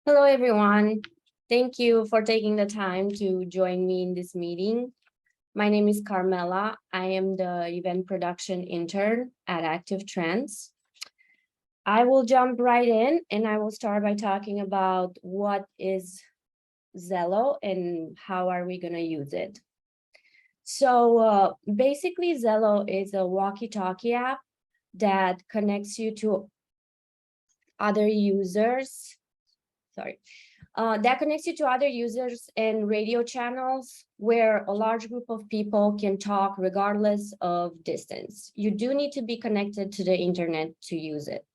Hello, everyone. Thank you for taking the time to join me in this meeting. My name is Carmela. I am the event production intern at Active Trends. I will jump right in and I will start by talking about what is Zello and how are we going to use it. So basically, Zello is a walkie-talkie app that connects you to other users. Sorry. That connects you to other users and radio channels where a large group of people can talk regardless of distance. You do need to be connected to the internet to use it.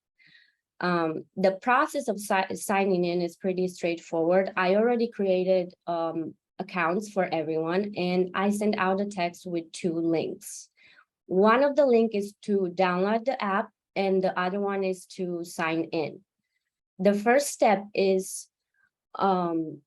The process of signing in is pretty straightforward. I already created accounts for everyone, and I sent out a text with 2 links. One of the link is to download the app, and the other one is to sign in. The first step is to download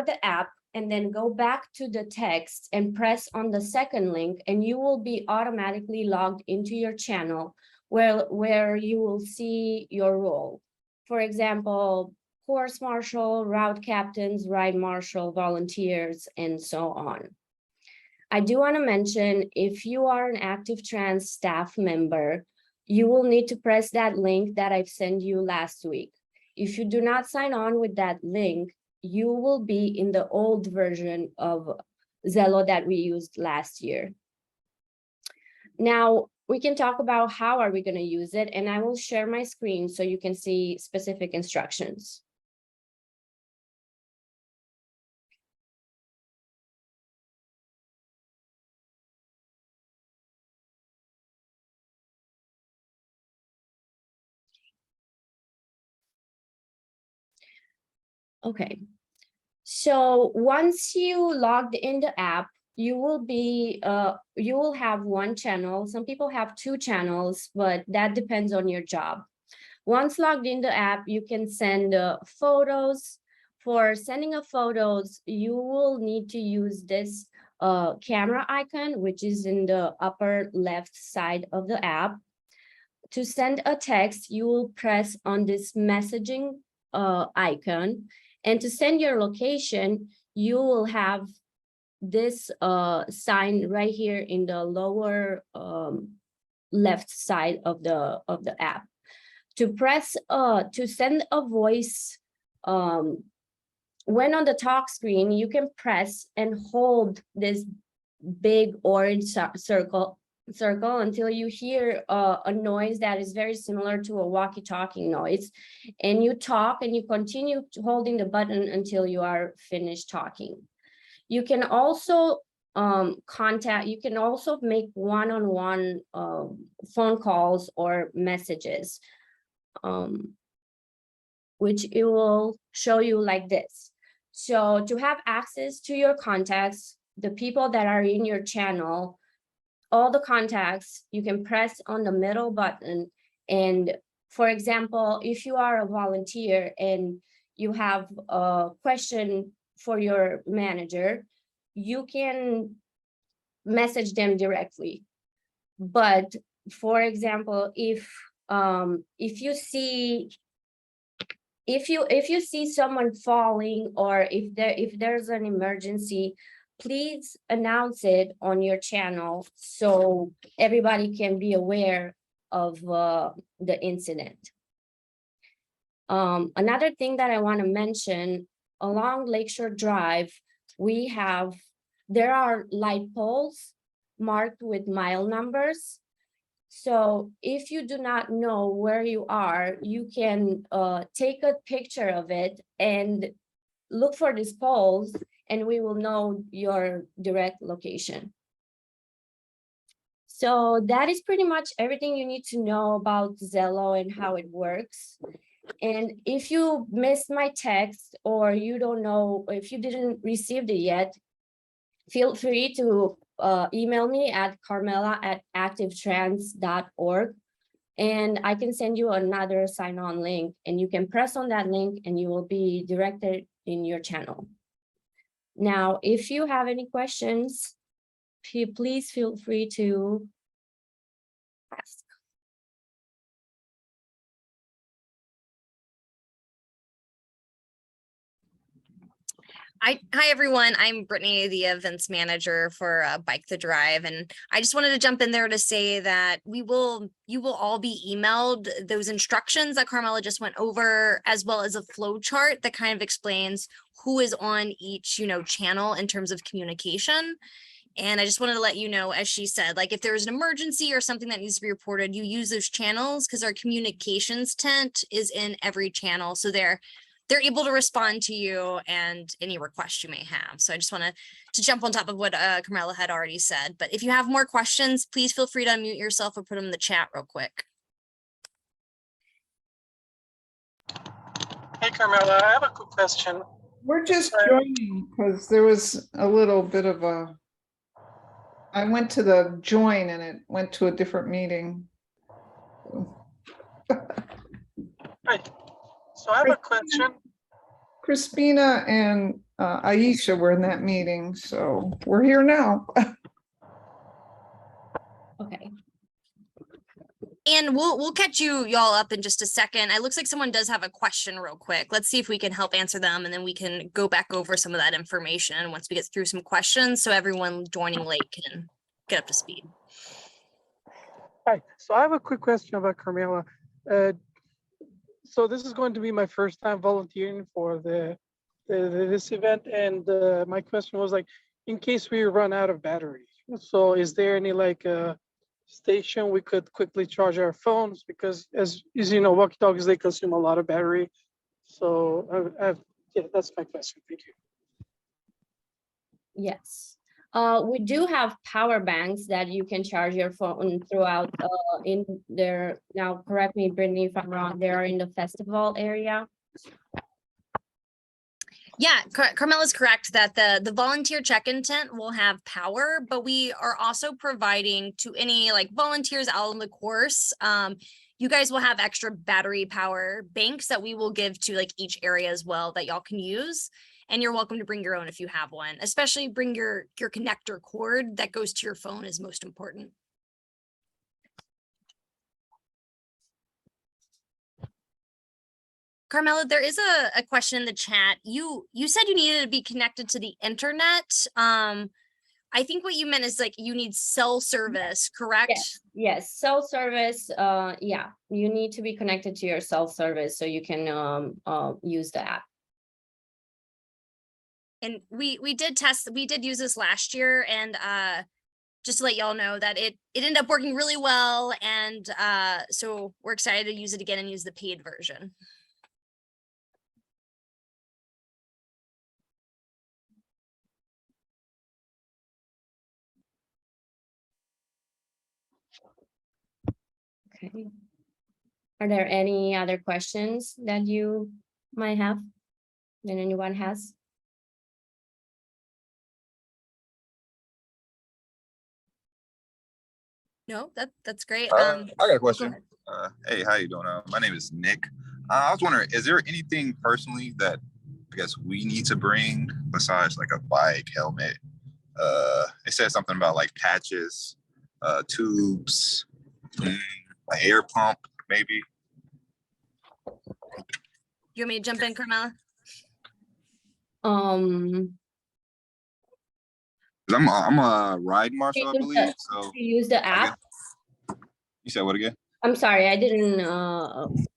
the app and then go back to the text and press on the second link, and you will be automatically logged into your channel where you will see your role. For example, course marshal, route captains, ride marshal, volunteers, and so on. I do want to mention, if you are an Active Trans staff member, you will need to press that link that I've sent you last week. If you do not sign on with that link, you will be in the old version of Zello that we used last year. Now, we can talk about how are we going to use it, and I will share my screen so you can see specific instructions. Okay, so once you logged in the app, you will have 1 channel. Some people have 2 channels, but that depends on your job. Once logged in the app, you can send photos. For sending of photos, you will need to use this camera icon, which is in the upper left side of the app. To send a text, you will press on this messaging icon. And to send your location, you will have this sign right here in the lower left side of the app. To send a voice, when on the talk screen, you can press and hold this big orange circle until you hear a noise that is very similar to a walkie-talkie noise, and you talk and you continue holding the button until you are finished talking. You can also you can also make one-on-one phone calls or messages, which it will show you like this. So to have access to your contacts, the people that are in your channel, all the contacts, you can press on the middle button. And for example, if you are a volunteer and you have a question for your manager, you can message them directly. But for example, if you see someone falling, or if there's an emergency, please announce it on your channel so everybody can be aware of the incident. Another thing that I want to mention, along Lakeshore Drive, there are light poles marked with mile numbers. So if you do not know where you are, you can take a picture of it and look for these poles, and we will know your direct location. So that is pretty much everything you need to know about Zello and how it works. And if you missed my text, or you don't know, if you didn't receive it yet, feel free to email me at carmela@activetrans.org, and I can send you another sign-on link, and you can press on that link and you will be directed in your channel. Now, if you have any questions, please feel free to ask. Hi everyone, I'm Brittany, the events manager for Bike the Drive, and I just wanted to jump in there to say that you will all be emailed those instructions that Carmela just went over, as well as a flow chart that kind of explains who is on each, channel in terms of communication. And I just wanted to let you know, as she said, like if there's an emergency or something that needs to be reported, you use those channels because our communications tent is in every channel. So they're able to respond to you and any requests you may have. So I just wanted to jump on top of what Carmela had already said. But if you have more questions, please feel free to unmute yourself or put them in the chat real quick. Hey, Carmela, I have a quick question. We're just joining because there was a little bit of a, I went to the join and it went to a different meeting. Right. So I have a question. Crispina and Aisha were in that meeting, so we're here now. Okay. And we'll catch y'all up in just a second. It looks like someone does have a question real quick. Let's see if we can help answer them, and then we can go back over some of that information once we get through some questions, so everyone joining late can get up to speed. Hi. So I have a quick question about Carmela. So this is going to be my first time volunteering for this event, and my question was like, in case we run out of battery, so is there any station we could quickly charge our phones? Because as you know, walkie-talkies, they consume a lot of battery. So yeah, that's my question. Thank you. Yes. We do have power banks that you can charge your phone throughout in there. Now, correct me, Brittany, if I'm wrong, they are in the festival area. Yeah, Carmela's correct that the volunteer check-in tent will have power, but we are also providing to any volunteers out on the course. You guys will have extra battery power banks that we will give to each area as well that y'all can use. And you're welcome to bring your own if you have one, especially bring your connector cord that goes to your phone is most important. Carmela, there is a question in the chat. You said you needed to be connected to the internet. I think what you meant is you need cell service, correct? Yes, cell service. Yeah, you need to be connected to your cell service so you can use the app. And we did use this last year, and just to let y'all know that it ended up working really well, and so we're excited to use it again and use the paid version. Okay. Are there any other questions that you might have, that anyone has? No, that's great. I got a question. Hey, how you doing? My name is Nick. I was wondering, is there anything personally that I guess we need to bring besides a bike, helmet? It said something about patches, tubes, an air pump, maybe. You want me to jump in, Carmela? I'm a ride marshal, I believe. So use the app. You said what again? I'm sorry, I didn't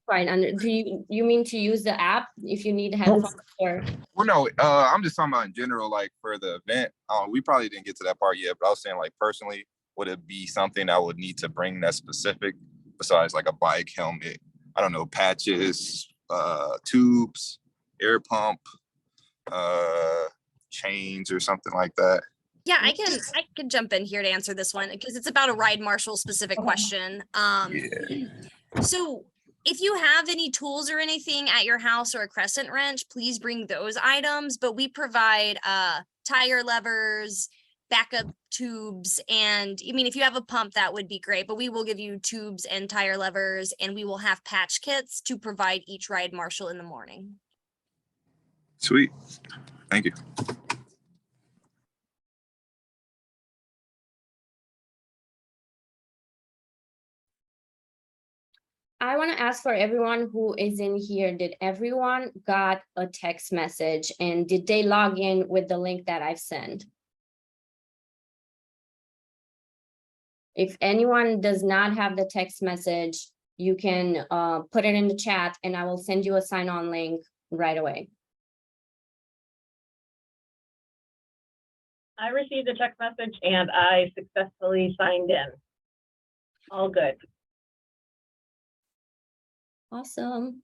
quite under. Do you mean to use the app if you need headphones or? Well, no. I'm just talking about in general, for the event. We probably didn't get to that part yet, but I was saying personally, would it be something I would need to bring that specific besides a bike, helmet? I don't know, patches, tubes, air pump, chains, or something like that. Yeah, I can jump in here to answer this one because it's about a ride marshal specific question. So if you have any tools or anything at your house or a crescent wrench, please bring those items. But we provide tire levers, backup tubes, and if you have a pump, that would be great. But we will give you tubes and tire levers, and we will have patch kits to provide each ride marshal in the morning. Sweet. Thank you. I want to ask for everyone who is in here, did everyone got a text message and did they log in with the link that I've sent? If anyone does not have the text message, you can put it in the chat and I will send you a sign-on link right away. I received a text message and I successfully signed in. All good. Awesome.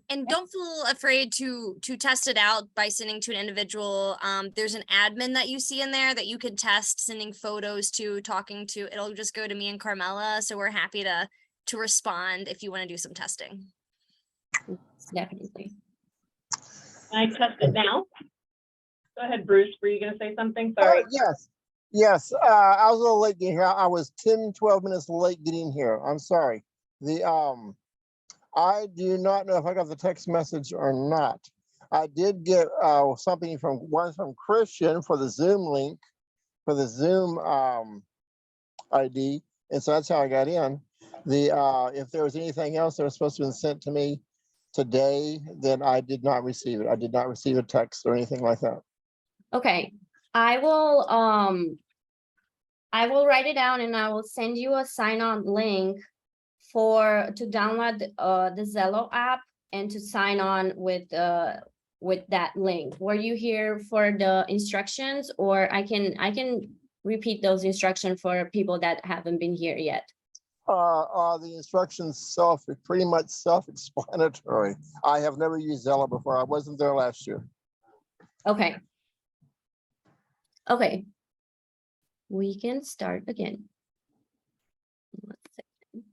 And don't feel afraid to test it out by sending to an individual. There's an admin that you see in there that you can test sending photos to, talking to. It'll just go to me and Carmela. So we're happy to respond if you want to do some testing. Definitely. Can I test it now? Go ahead, Bruce. Were you going to say something? Sorry. Yes, yes. I was a little late getting here. I was 10, 12 minutes late getting here. I'm sorry. I do not know if I got the text message or not. I did get something from Christian for the Zoom link, for the Zoom ID, and so that's how I got in. If there was anything else that was supposed to be sent to me today, then I did not receive it. I did not receive a text or anything like that. Okay, I will write it down and I will send you a sign-on link to download the Zello app and to sign on with that link. Were you here for the instructions, or I can repeat those instructions for people that haven't been here yet? The instructions pretty much self-explanatory. I have never used Zello before. I wasn't there last year. Okay. Okay. We can start again. One second.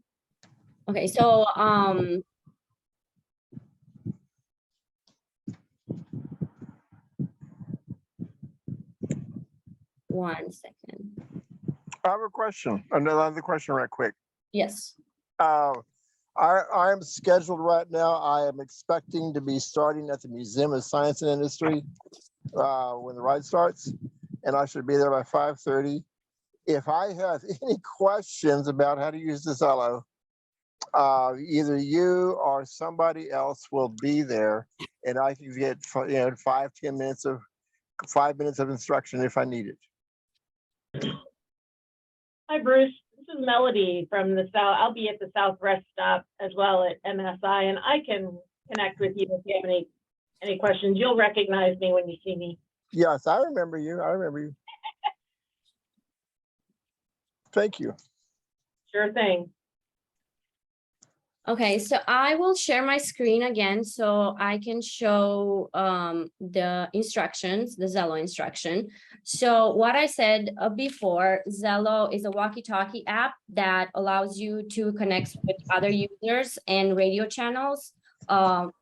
Okay, so one second. I have a question, another question right quick. Yes. I'm scheduled right now. I am expecting to be starting at the Museum of Science and Industry when the ride starts, and I should be there by 5:30. If I have any questions about how to use the Zello, either you or somebody else will be there, and I can get 5 minutes of instruction if I need it. Hi, Bruce. This is Melody from the South. I'll be at the South Rest stop as well at MSI, and I can connect with you if you have any questions. You'll recognize me when you see me. Yes, I remember you. I remember you. Thank you. Sure thing. Okay, so I will share my screen again so I can show the instructions, the Zello instruction. So what I said before, Zello is a walkie-talkie app that allows you to connect with other users and radio channels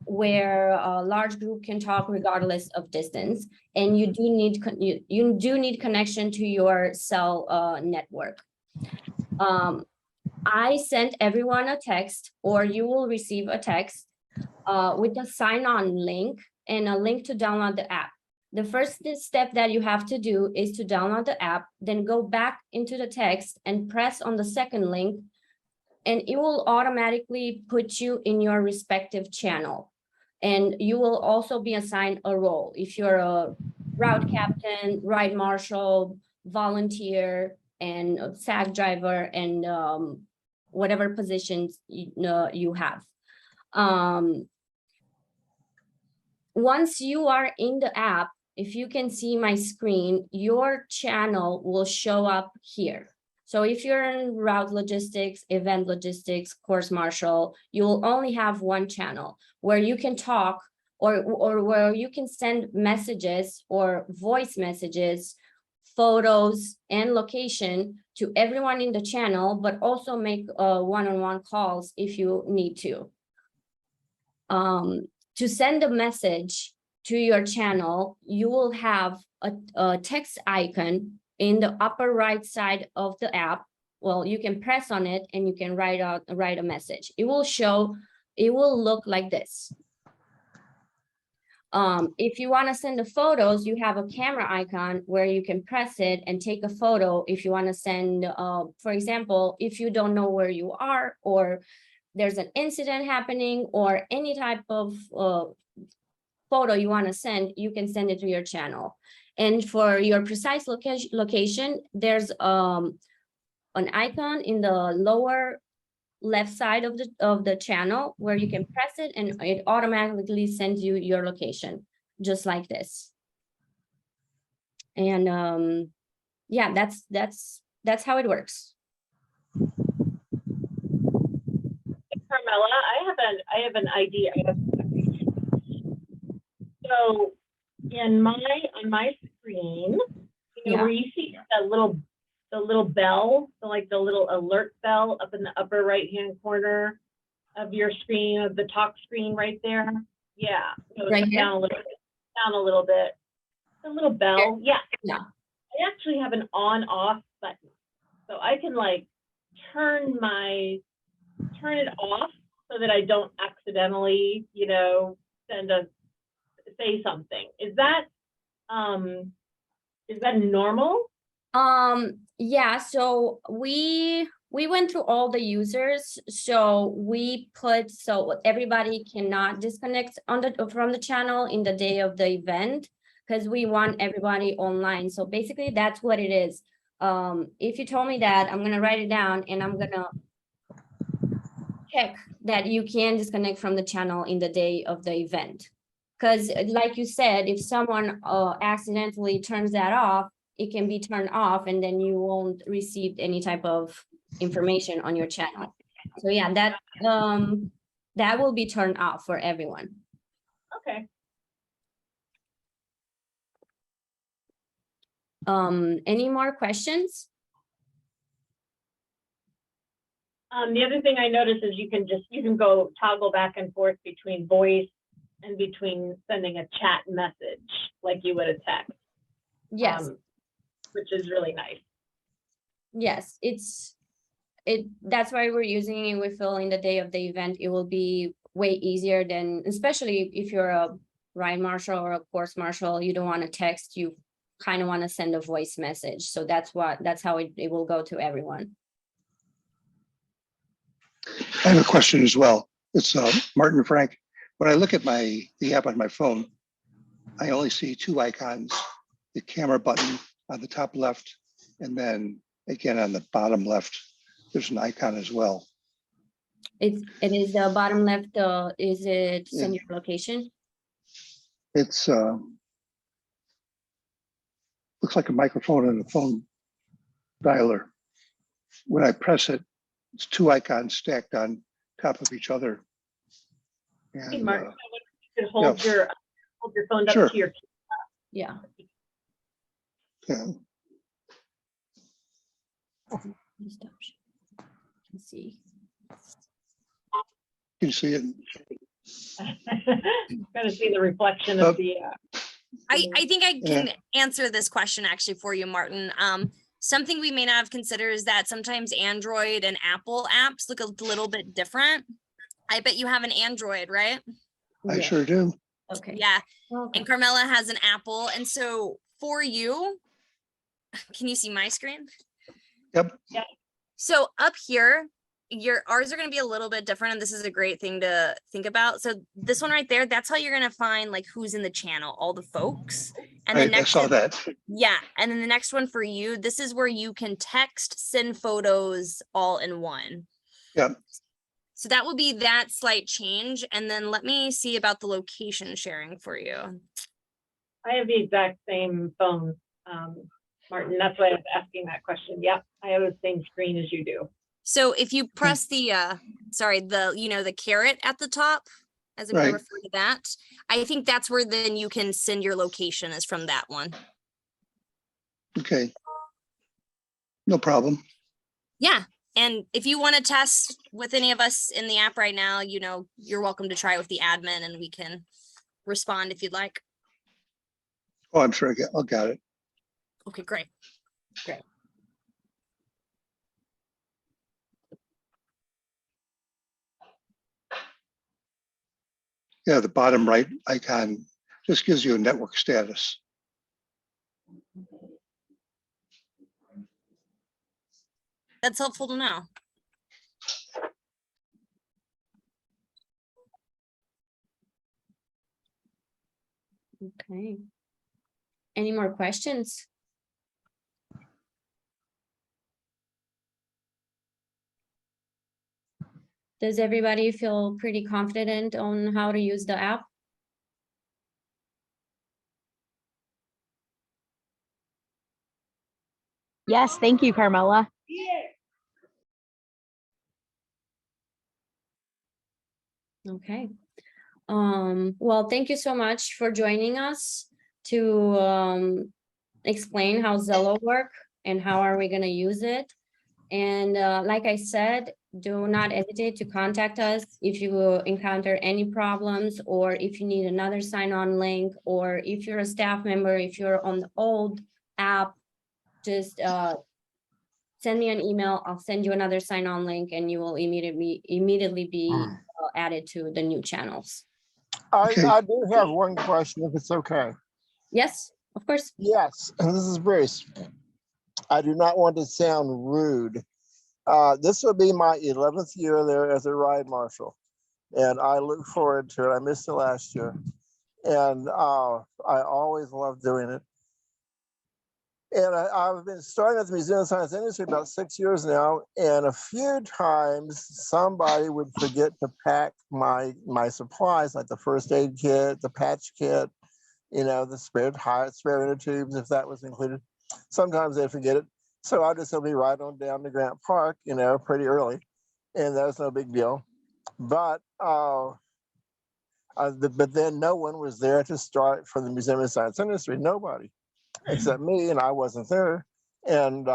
where a large group can talk regardless of distance. And you do need connection to your cell network. I sent everyone a text, or you will receive a text with a sign-on link and a link to download the app. The first step that you have to do is to download the app, then go back into the text and press on the second link, and it will automatically put you in your respective channel. And you will also be assigned a role. If you're a route captain, ride marshal, volunteer, and SAG driver, and whatever positions you have. Once you are in the app, if you can see my screen, your channel will show up here. So if you're in route logistics, event logistics, course marshal, you will only have one channel where you can talk or where you can send messages or voice messages, photos, and location to everyone in the channel, but also make one-on-one calls if you need to. To send a message to your channel, you will have a text icon in the upper right side of the app. Well, you can press on it and you can write a message. It will look like this. If you want to send the photos, you have a camera icon where you can press it and take a photo. If you want to send, for example, if you don't know where you are, or there's an incident happening, or any type of photo you want to send, you can send it to your channel. And for your precise location, there's an icon in the lower left side of the channel where you can press it and it automatically sends you your location, just like this. And yeah, that's how it works. Carmela, I have an idea. So on my screen, you know, Yeah. where you see the little bell, like the little alert bell up in the upper right-hand corner of your screen, of the talk screen right there. Yeah. So Right here? down a little bit. The little bell. Yeah. Yeah. I actually have an on-off button. So I can like turn it off so that I don't accidentally, you know, say something. Is that normal? Yeah, so we went through all the users, so everybody cannot disconnect from the channel in the day of the event, because we want everybody online. So basically that's what it is. If you told me that, I'm gonna write it down and I'm gonna check that you can disconnect from the channel in the day of the event. Because like you said, if someone accidentally turns that off, it can be turned off and then you won't receive any type of information on your channel. So yeah, that will be turned off for everyone. Okay. Any more questions? The other thing I noticed is you can go toggle back and forth between voice and between sending a chat message like you would a text. Yes. Which is really nice. Yes, that's why we're using it. We feel in the day of the event, it will be way easier than, especially if you're a ride marshal or a course marshal, you don't want to text, you kind of want to send a voice message. So that's how it will go to everyone. I have a question as well. It's Martin Frank. When I look at the app on my phone, I only see two icons, the camera button on the top left, and then again on the bottom left, there's an icon as well. It is the bottom left, is it send your location? It's looks like a microphone and a phone dialer. When I press it, it's two icons stacked on top of each other. Hey, And, Mark, you can hold your phone up Sure. to your. Yeah. yeah. Let's see. Can you see it? Got to see the reflection of the. I think I can answer this question actually for you, Martin. Something we may not have considered is that sometimes Android and Apple apps look a little bit different. I bet you have an Android, right? I Yeah. sure do. Okay. Yeah. Okay. And Carmela has an Apple. And so for you, can you see my screen? Yep. Yeah. So up here, ours are going to be a little bit different, and this is a great thing to think about. So this one right there, that's how you're going to find like who's in the channel, all the folks. And the I next saw one, that. yeah, and then the next one for you, this is where you can text, send photos all in one. Yep. So that will be that slight change. And then let me see about the location sharing for you. I have the exact same phone, Martin. That's why I was asking that question. Yep, I have the same screen as you do. So if you press the the caret at the top, as I'm going to Right. refer to that, I think that's where then you can send your location is from that one. Okay. No problem. Yeah. And if you want to test with any of us in the app right now, you're welcome to try with the admin and we can respond if you'd like. Oh, I'm sure I got it. Okay, great. Great. Yeah, the bottom right icon Just gives you a network status. That's helpful to know. Okay. Any more questions? Does everybody feel pretty confident on how to use the app? Yes, thank you, Carmela. Okay. Well, thank you so much for joining us to explain how Zello work and how are we going to use it. And like I said, do not hesitate to contact us if you encounter any problems, or if you need another sign-on link, or if you're a staff member, if you're on the old app, just send me an email. I'll send you another sign-on link, and you will immediately be added to the new channels. Okay. I do have one question, if it's okay. Yes, of course. Yes, and this is Bruce. I do not want to sound rude. This will be my 11th year there as a ride marshal, and I look forward to it. I missed it last year, and I always love doing it. And I've been starting at the Museum of Science Industry about 6 years now, and a few times somebody would forget to pack my supplies, like the first aid kit, the patch kit, you know, the spare inner tubes, if that was included. Sometimes they forget it. So I just be right on down to Grant Park, you know, pretty early, and that's no big deal. But but then no one was there to start for the Museum of Science Industry. Nobody, except me, and I wasn't there. And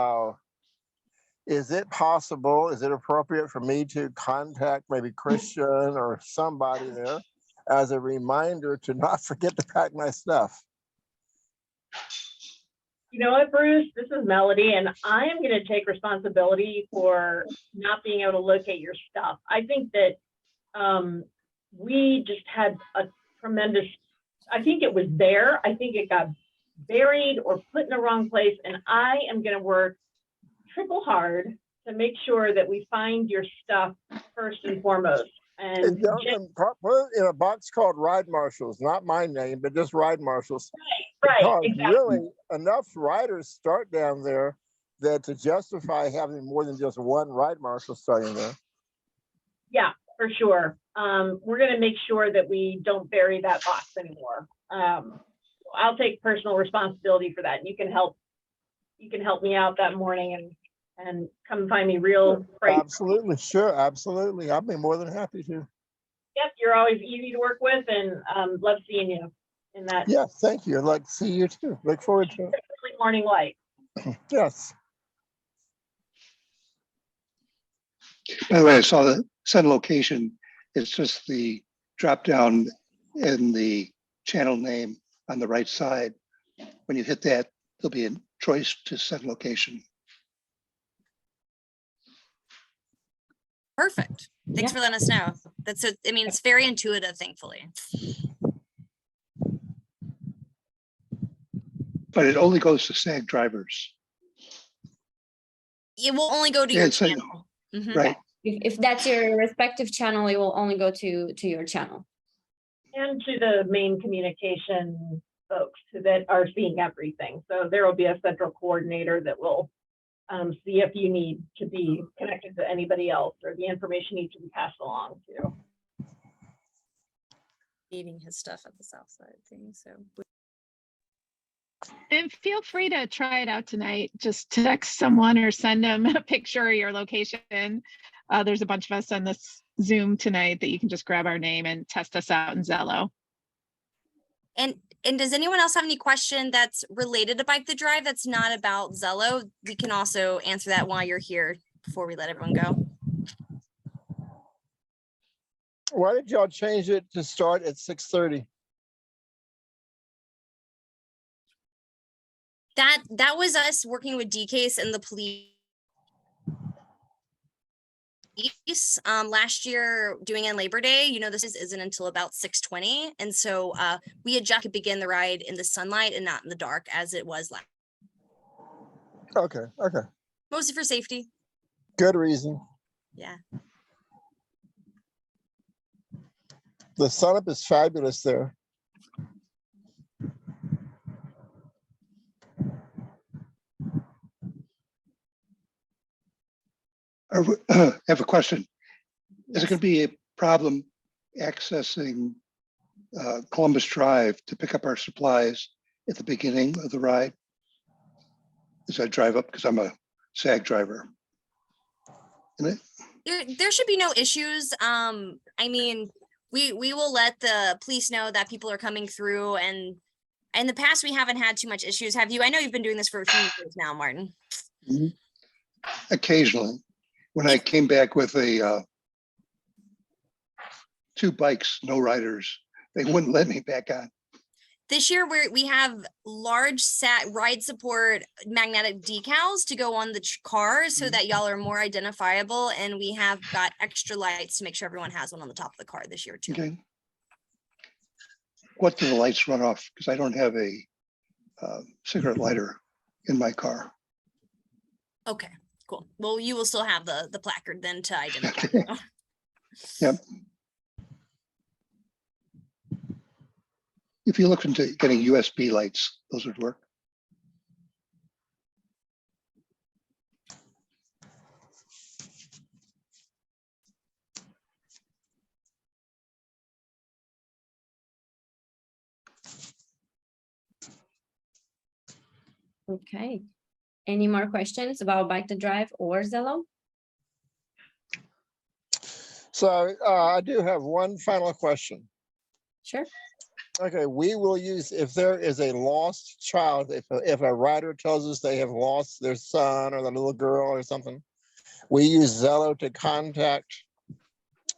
is it possible, is it appropriate for me to contact maybe Christian or somebody there as a reminder to not forget to pack my stuff? You know what, Bruce? This is Melody, and I am going to take responsibility for not being able to locate your stuff. I think that we just had a tremendous, I think it was there. I think it got buried or put in the wrong place, and I am going to work triple hard to make sure that we find your stuff first and foremost. And put it in a box called Ride Marshals, not my name, but just Ride Marshals. right, Because exactly. really, enough riders start down there that to justify having more than just one Ride Marshal starting there. Yeah, for sure. We're going to make sure that we don't bury that box anymore. I'll take personal responsibility for that. You can help me out that morning and come find me real right. Absolutely, sure, absolutely. I'd be more than happy to. Yep, you're always easy to work with, and love seeing you in that. Yeah, thank you. I'd like to see you too. Look forward to it. Early morning light. Yes. By the way, I saw the send location. It's just the drop down in the channel name on the right side. When you hit that, there'll be a choice to send location. Perfect. Thanks Yeah. for letting us know. That's so, I mean, it's very intuitive, thankfully. But it only goes to SAG drivers. It will only go to Yeah, your it's like- channel. Mhm. Right. If that's your respective channel, it will only go to your channel. And to the main communication folks that are seeing everything. So there will be a central coordinator that will see if you need to be connected to anybody else or the information needs to be passed along to. Eating his stuff at the south side thing. So And feel free to try it out tonight. Just text someone or send them a picture of your location. There's a bunch of us on this Zoom tonight that you can just grab our name and test us out in Zello. And does anyone else have any question that's related to Bike the Drive that's not about Zello? We can also answer that while you're here before we let everyone go. Why did y'all change it to start at 6:30? That was us working with DCase and the police. release. Last year doing it on Labor Day, you know, this isn't until about 6:20. And so we adjust to begin the ride in the sunlight and not in the dark as it was last. Okay, okay. Mostly for safety. Good reason. Yeah. The sunup is fabulous there. I have a question. Is it Yes. going to be a problem accessing Columbus Drive to pick up our supplies at the beginning of the ride? As I drive up, because I'm a SAG driver. And There should be no issues. I mean, we will let the police know that people are coming through, and in the past we haven't had too much issues. Have you? I know you've been doing this for a few years now, Martin. occasionally, when I came back with a 2 bikes, no riders, they wouldn't let me back on. This year we have large ride support magnetic decals to go on the cars so that y'all are more identifiable, and we have got extra lights to make sure everyone has one on the top of the car this year too. Okay. What do the lights run off? Because I don't have a cigarette lighter in my car. Okay, cool. Well, you will still have the placard then to identify. Yep. If you look into getting USB lights, those would work. Okay. Any more questions about Bike to Drive or Zello? So I do have one final question. Sure. Okay, we will use, if there is a lost child, if a rider tells us they have lost their son or the little girl or something, we use Zello to contact.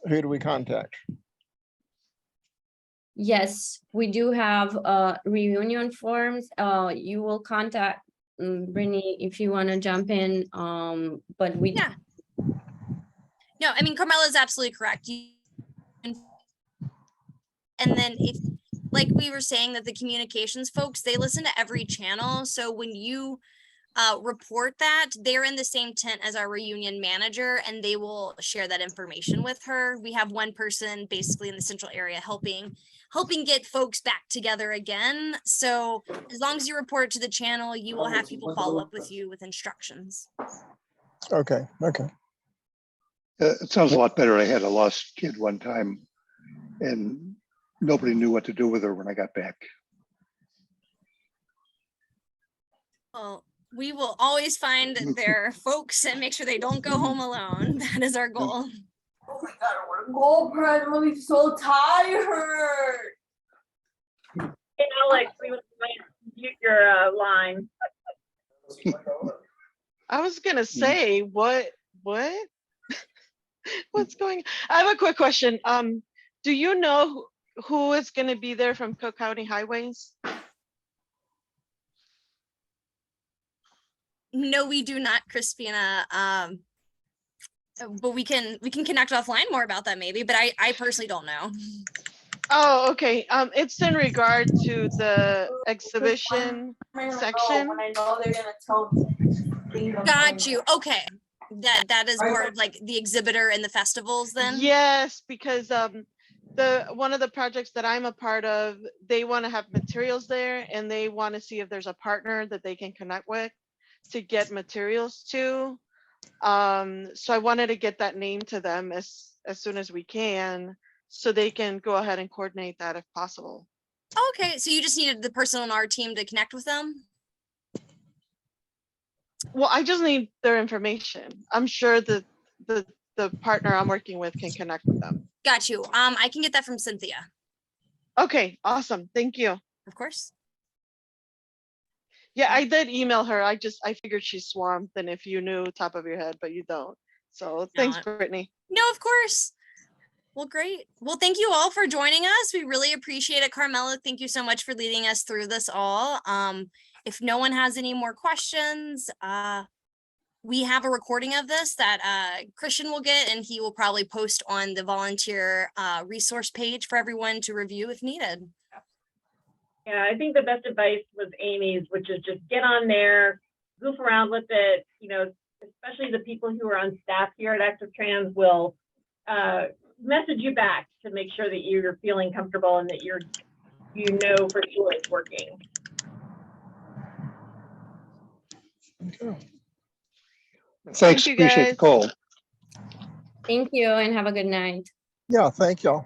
Who do we contact? Yes, we do have reunion forms. You will contact Brittany if you want to jump in. But we Yeah. No, I mean, Carmela is absolutely correct. And then if, like we were saying, that the communications folks, they listen to every channel. So when you report that, they're in the same tent as our reunion manager, and they will share that information with her. We have one person basically in the central area helping get folks back together again. So as long as you report to the channel, you will have people follow up with you with instructions. Okay, okay. It sounds a lot better. I had a lost kid one time and nobody knew what to do with her when I got back. Well, we will always find their folks and make sure they don't go home alone. That is our goal. Oh my God, I want to go, Brad. I'm so tired. Hey, Alex, we would mute your line. I was gonna say, what? What's going? I have a quick question. Do you know who is gonna be there from Cook County Highways? No, we do not, Crispina. But we can connect offline more about that maybe, but I personally don't know. Oh, okay. It's in regard to the exhibition section. When I know they're gonna tell me. Got you. Okay. That is part of like the exhibitor and the festivals then? Yes, because one of the projects that I'm a part of, they want to have materials there, and they want to see if there's a partner that they can connect with to get materials to. So I wanted to get that name to them as soon as we can, so they can go ahead and coordinate that if possible. Okay, so you just needed the person on our team to connect with them? Well, I just need their information. I'm sure that the partner I'm working with can connect with them. Got you. I can get that from Cynthia. Okay, awesome. Thank you. Of course. Yeah, I did email her. I figured she's swamped, and if you knew top of your head, but you don't. So thanks, Brittany. No, of course. Well, great. Well, thank you all for joining us. We really appreciate it. Carmela, thank you so much for leading us through this all. If no one has any more questions, we have a recording of this that Christian will get, and he will probably post on the volunteer resource page for everyone to review if needed. Yeah, I think the best advice was Amy's, which is just get on there, goof around with it. You know, especially the people who are on staff here at Active Trans will message you back to make sure that you're feeling comfortable and that you know for sure it's working. Thanks, you, appreciate the guys. call. Thank you and have a good night. Yeah, thank y'all.